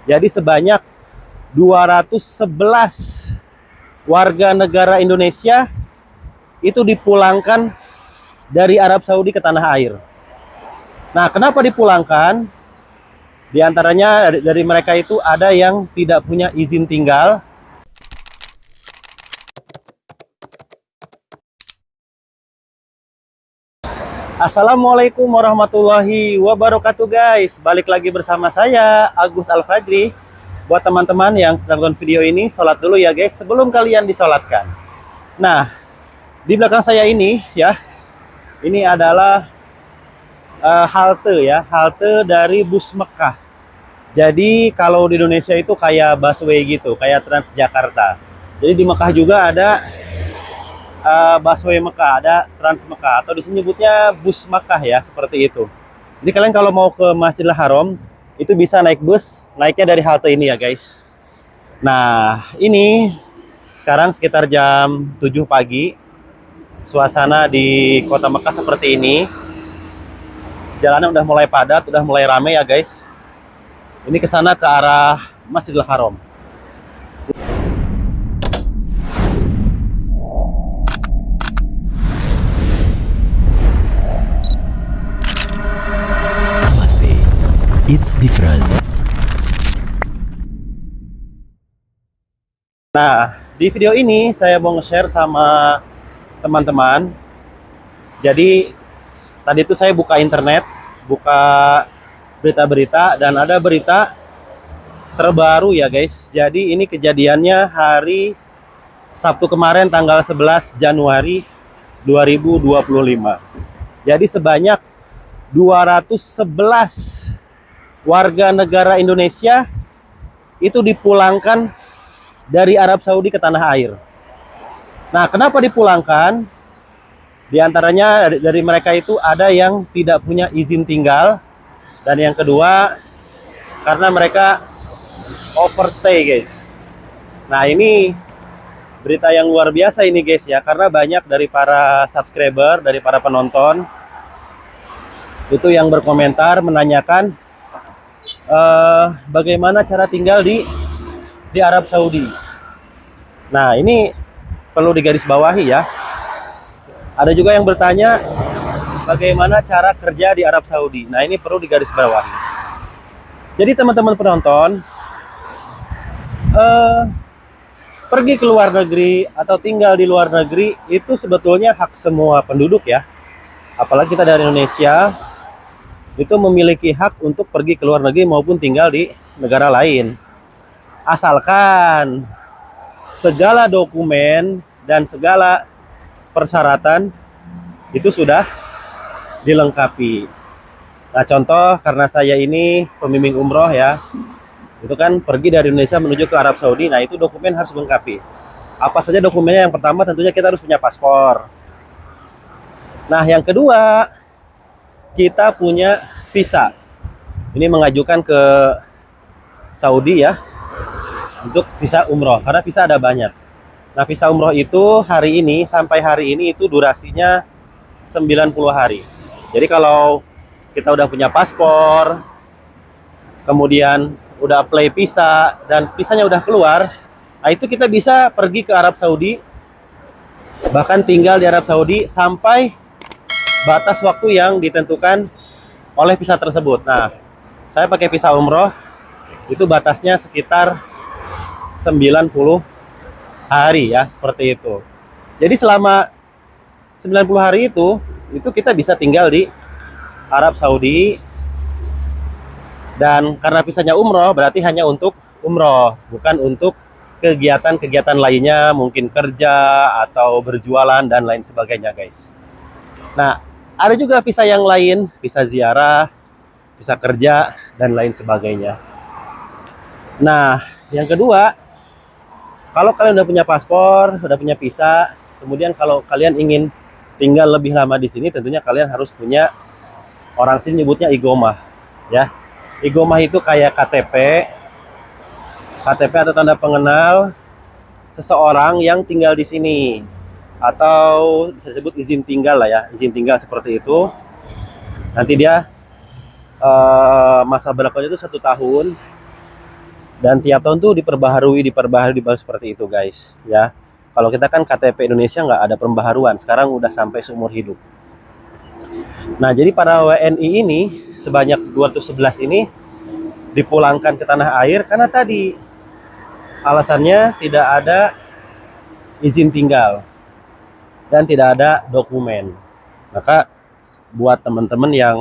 Jadi sebanyak 211 warga negara Indonesia itu dipulangkan dari Arab Saudi ke tanah air. Nah, kenapa dipulangkan? Di antaranya dari mereka itu ada yang tidak punya izin tinggal. Assalamualaikum warahmatullahi wabarakatuh guys. Balik lagi bersama saya Agus Al-Fajri. Buat teman-teman yang sedang nonton video ini, sholat dulu ya guys sebelum kalian disolatkan. Nah, di belakang saya ini ya, ini adalah halte dari bus Mekah. Jadi kalau di Indonesia itu kayak busway gitu, kayak Transjakarta. Jadi di Mekah juga ada busway Mekah, ada Trans Mekah, atau disini nyebutnya bus Mekah ya, seperti itu. Jadi kalian kalau mau ke Masjidil Haram itu bisa naik bus, naiknya dari halte ini ya guys. Nah, ini sekarang sekitar jam 7 pagi. Suasana di kota Mekah seperti ini. Jalanan udah mulai padat, udah mulai rame ya guys. Ini ke sana ke arah Masjidil Haram. It's different. Nah, di video ini saya mau nge-share sama teman-teman. Jadi tadi itu saya buka internet, buka berita-berita, dan ada berita terbaru ya guys. Jadi ini kejadiannya hari Sabtu kemarin tanggal 11 Januari 2025. Jadi sebanyak 211 warga negara Indonesia itu dipulangkan dari Arab Saudi ke tanah air. Nah, kenapa dipulangkan? Di antaranya dari mereka itu ada yang tidak punya izin tinggal, dan yang kedua karena mereka overstay guys. Nah, ini berita yang luar biasa ini guys ya, karena banyak dari para subscriber, dari para penonton itu yang berkomentar menanyakan bagaimana cara tinggal di Arab Saudi. Nah, ini perlu digarisbawahi ya. Ada juga yang bertanya bagaimana cara kerja di Arab Saudi. Nah, ini perlu digarisbawahi. Jadi teman-teman penonton, pergi ke luar negeri atau tinggal di luar negeri itu sebetulnya hak semua penduduk ya. Apalagi kita dari Indonesia, itu memiliki hak untuk pergi ke luar negeri maupun tinggal di negara lain. Asalkan segala dokumen dan segala persyaratan itu sudah dilengkapi. Nah, contoh karena saya ini pembimbing umroh ya, itu kan pergi dari Indonesia menuju ke Arab Saudi. Nah, itu dokumen harus dilengkapi. Apa saja dokumennya? Yang pertama tentunya kita harus punya paspor. Nah, yang kedua kita punya visa. Ini mengajukan ke Saudi ya untuk visa umroh, karena visa ada banyak. Nah, visa umroh itu hari ini sampai hari ini itu durasinya 90 hari. Jadi kalau kita udah punya paspor, kemudian udah apply visa dan visanya udah keluar, nah itu kita bisa pergi ke Arab Saudi, bahkan tinggal di Arab Saudi sampai batas waktu yang ditentukan oleh visa tersebut. Nah, saya pakai visa umroh, itu batasnya sekitar 90 hari ya, seperti itu. Jadi selama 90 hari itu kita bisa tinggal di Arab Saudi. Dan karena visanya umroh, berarti hanya untuk umroh, bukan untuk kegiatan-kegiatan lainnya, mungkin kerja atau berjualan dan lain sebagainya guys. Nah, ada juga visa yang lain, visa ziarah, visa kerja, dan lain sebagainya. Nah, yang kedua, kalau kalian udah punya paspor, udah punya visa, kemudian kalau kalian ingin tinggal lebih lama di sini, tentunya kalian harus punya, orang sini nyebutnya igomah, ya. Igomah itu kayak KTP atau tanda pengenal seseorang yang tinggal di sini, atau bisa disebut izin tinggal lah ya, izin tinggal seperti itu. Nanti dia masa berlakunya itu 1 tahun. Dan tiap tahun tuh diperbaharui seperti itu guys ya. Kalau kita kan KTP Indonesia nggak ada pembaharuan, sekarang udah sampai seumur hidup. Nah jadi para WNI ini sebanyak 211 ini dipulangkan ke tanah air karena tadi alasannya tidak ada izin tinggal dan tidak ada dokumen. Maka buat teman-teman yang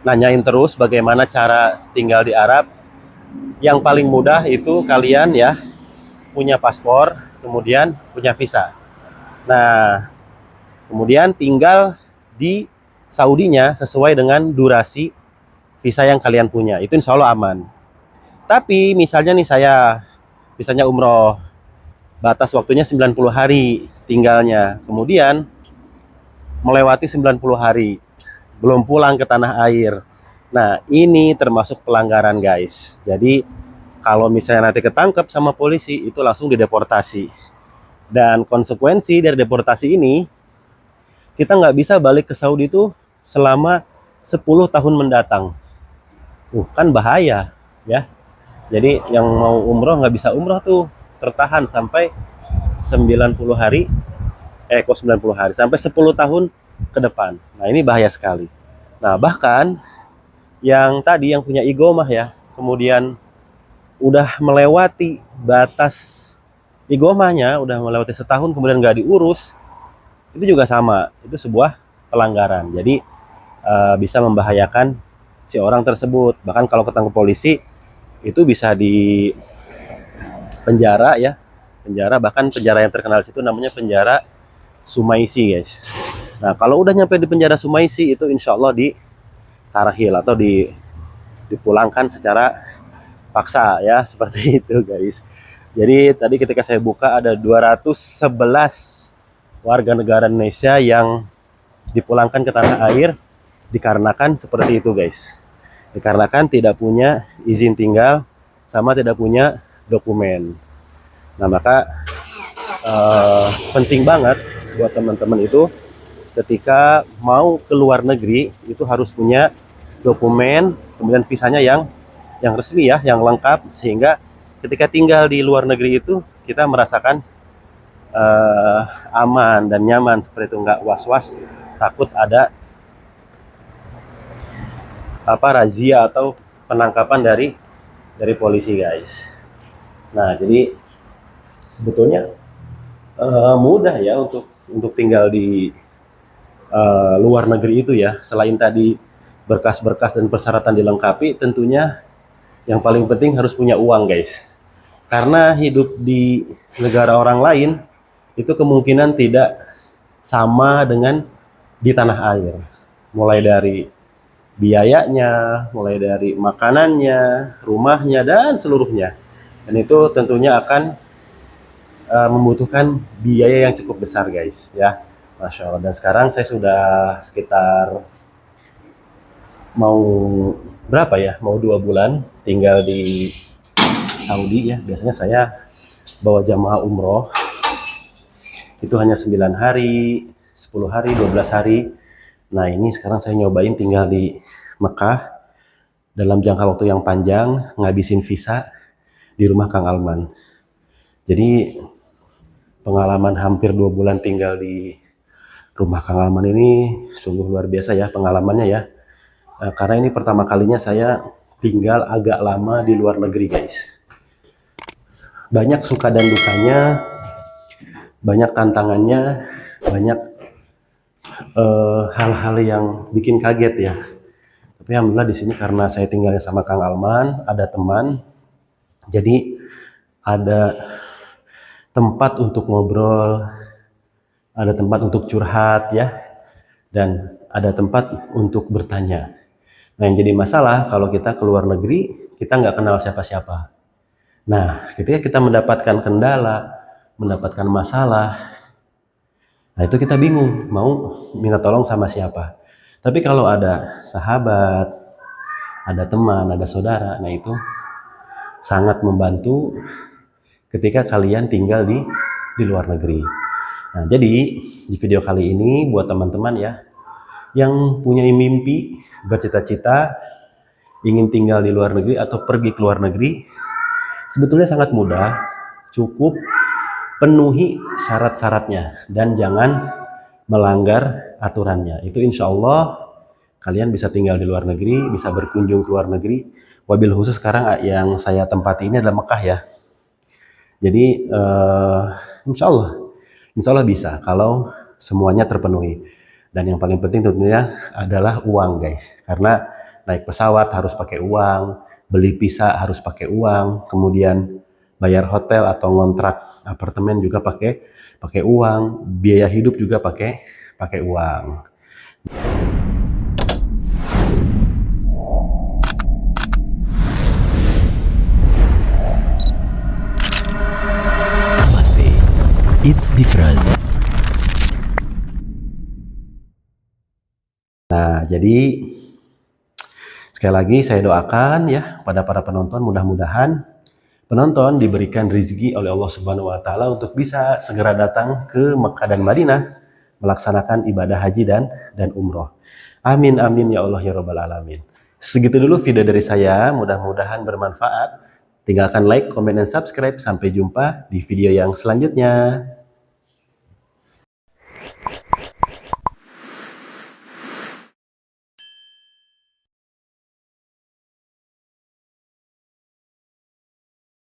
nanyain terus bagaimana cara tinggal di Arab, yang paling mudah itu kalian ya punya paspor, kemudian punya visa. Nah, kemudian tinggal di Saudinya sesuai dengan durasi visa yang kalian punya. Itu insya Allah aman. Tapi misalnya nih saya, misalnya umroh, batas waktunya 90 hari tinggalnya. Kemudian melewati 90 hari, belum pulang ke tanah air. Nah, ini termasuk pelanggaran guys. Jadi, kalau misalnya nanti ketangkep sama polisi, itu langsung dideportasi. Dan konsekuensi dari deportasi ini, kita nggak bisa balik ke Saudi itu selama 10 tahun mendatang. Kan bahaya ya. Jadi yang mau umroh nggak bisa umroh tuh, tertahan sampai 90 hari, kok 90 hari, sampai 10 tahun ke depan. Nah ini bahaya sekali. Nah bahkan yang tadi yang punya igomah ya, kemudian udah melewati batas igomahnya, udah melewati setahun kemudian nggak diurus, itu juga sama, itu sebuah pelanggaran. Jadi bisa membahayakan si orang tersebut. Bahkan kalau ketangkep polisi itu bisa di penjara ya, penjara, bahkan penjara yang terkenal situ namanya penjara Sumaisi guys. Nah kalau udah nyampe di penjara Sumaisi itu insya Allah di tarhil atau dipulangkan secara paksa ya, seperti itu guys. Jadi tadi ketika saya buka ada 211 warga negara Indonesia yang dipulangkan ke tanah air dikarenakan seperti itu guys. Dikarenakan tidak punya izin tinggal sama tidak punya dokumen. Nah maka penting banget buat teman-teman itu ketika mau ke luar negeri itu harus punya dokumen, kemudian visanya yang resmi ya, yang lengkap, sehingga ketika tinggal di luar negeri itu kita merasakan aman dan nyaman seperti itu, nggak was-was takut ada razia atau penangkapan dari polisi guys. Nah jadi sebetulnya mudah ya untuk tinggal di luar negeri itu ya. Selain tadi berkas-berkas dan persyaratan dilengkapi, tentunya yang paling penting harus punya uang guys. Karena hidup di negara orang lain itu kemungkinan tidak sama dengan di tanah air. Mulai dari biayanya, mulai dari makanannya, rumahnya, dan seluruhnya. Dan itu tentunya akan membutuhkan biaya yang cukup besar guys ya. Masya Allah. Dan sekarang saya sudah sekitar mau berapa ya, mau 2 bulan tinggal di Saudi ya. Biasanya saya bawa jamaah umroh itu hanya 9 hari, 10 hari, 12 hari. Nah ini sekarang saya nyobain tinggal di Mekah dalam jangka waktu yang panjang, ngabisin visa di rumah Kang Alman. Jadi pengalaman hampir 2 bulan tinggal di rumah Kang Alman ini sungguh luar biasa ya pengalamannya ya. Karena ini pertama kalinya saya tinggal agak lama di luar negeri guys. Banyak suka dan dukanya, banyak tantangannya, banyak hal-hal yang bikin kaget ya. Tapi alhamdulillah di sini karena saya tinggalnya sama Kang Alman, ada teman, jadi ada tempat untuk ngobrol, ada tempat untuk curhat ya, dan ada tempat untuk bertanya. Nah yang jadi masalah kalau kita keluar negeri, kita nggak kenal siapa-siapa. Nah ketika kita mendapatkan kendala, mendapatkan masalah, nah itu kita bingung mau minta tolong sama siapa. Tapi kalau ada sahabat, ada teman, ada saudara, nah itu sangat membantu ketika kalian tinggal di luar negeri. Nah jadi di video kali ini buat teman-teman ya yang punya mimpi, bercita-cita ingin tinggal di luar negeri atau pergi ke luar negeri, Sebetulnya sangat mudah, cukup penuhi syarat-syaratnya dan jangan melanggar aturannya. Itu insya Allah kalian bisa tinggal di luar negeri, bisa berkunjung ke luar negeri. Wabil khusus sekarang yang saya tempati ini adalah Mekah ya. Jadi insya Allah bisa kalau semuanya terpenuhi. Dan yang paling penting tentunya adalah uang guys. Karena naik pesawat harus pakai uang, beli visa harus pakai uang, kemudian bayar hotel atau ngontrak apartemen juga pakai uang, biaya hidup juga pakai uang. Masih, it's different. Nah, jadi sekali lagi saya doakan ya pada para penonton, mudah-mudahan penonton diberikan rezeki oleh Allah Subhanahu wa taala untuk bisa segera datang ke Mekah dan Madinah melaksanakan ibadah haji dan umroh. Amin amin ya Allah ya rabbal alamin. Segitu dulu video dari saya, mudah-mudahan bermanfaat. Tinggalkan like, komen, dan subscribe. Sampai jumpa di video yang selanjutnya.